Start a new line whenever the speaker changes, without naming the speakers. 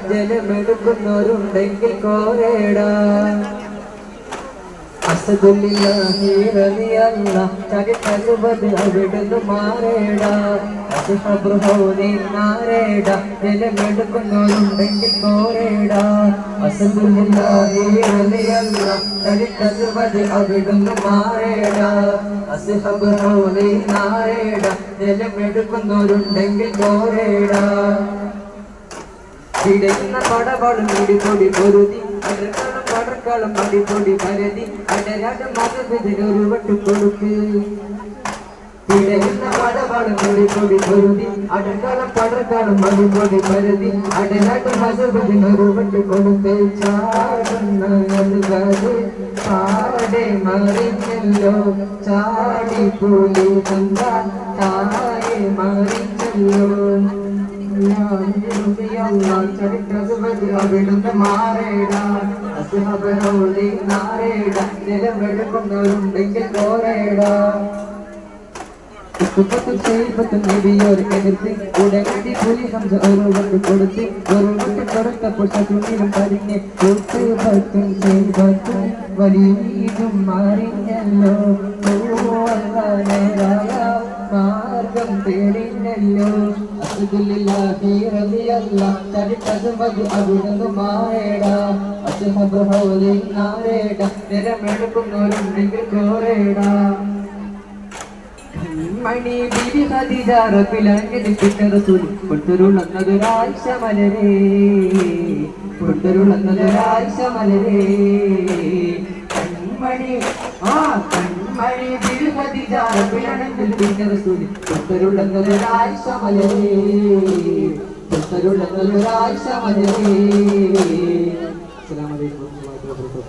ജലമെടുക്കുന്നവരുണ്ടെങ്കിൽ കോരേടാ അസദുല്ലാഹി റളിയല്ലാഹ് ചരിതരുവത് അവിടുന്ന് മാറേടാ അസ്ഹബ്റുഹൗനി നാരേടാ ജലമെടുക്കുന്നവരുണ്ടെങ്കിൽ കോരേടാ അസദുല്ലാഹി റളിയല്ലാഹ് ചരിതരുവത് അവിടുന്ന് മാറേടാ അസ്ഹബ്റുഹൗനി നാരേടാ ജലമെടുക്കുന്നവരുണ്ടെങ്കിൽ കോരേടാ പിടയുന്ന പടവളും ഇടിപൊടി പൊരുതി പടർക്കാളും അടിപൊടി പരതി അടരാട് മകതിനൊരു വട്ടു കൊടുക്ക് പിടയുന്ന പടവളും ഇടിപൊടി പൊരുതി അടർക്കാളും പടർക്കാളും അടിപൊടി പരതി അടരാട് മകതിനൊരു വട്ടു കൊടുക്ക് ചാടുന്നത് പാടെ മറിഞ്ഞല്ലോ ചാടി പോയി തായെ മറിഞ്ഞല്ലോ അവിടുന്ന് മാറേടാ അസ്ഹബ്റുഹൗനി നാരേടാ ജലമെടുക്കുന്നവരുണ്ടെങ്കിൽ കോരേടാ നബിയോരെ എതിർത്ത് ഉടനടി പുലി ഹംസ ഒരു വട്ട് കൊടുത്ത് ഒരു വട്ട് കൊടുത്തപ്പോൾ ശത്രുവിനും പറഞ്ഞ് പത്തും ചെയ്തും വലിയതും മറിഞ്ഞല്ലോ മാർഗം തേടിഞ്ഞല്ലോ അസ്ഹദുല്ലാഹി റളിയല്ലാഹ് ചരിതരുവത് അവിടുന്ന് മാറേടാ അസ്ഹബ്റുഹൗനി നാരേടാ ജലമെടുക്കുന്നവരുണ്ടെങ്കിൽ കോരേടാ മണി ബിബി ഖദീജ റബ്ബിലങ്ങിന് പിറ്റ റസൂൽ കൊണ്ടുരുളന്നതൊരായിഷ മലരേ കൊണ്ടുരുളന്നതൊരായിഷ മലരേ കൺമണി കൺമണി ബിബി ഖദീജ റബ്ബിലങ്ങിന് പിറ്റ റസൂൽ കൊണ്ടുരുളന്നതൊരായിഷ മലരേ കൊണ്ടുരുളന്നതൊരായിഷ മലരേ. അസ്സലാമു അലൈക്കും വറഹ്മത്തുള്ളാഹി വബറകാതുഹു.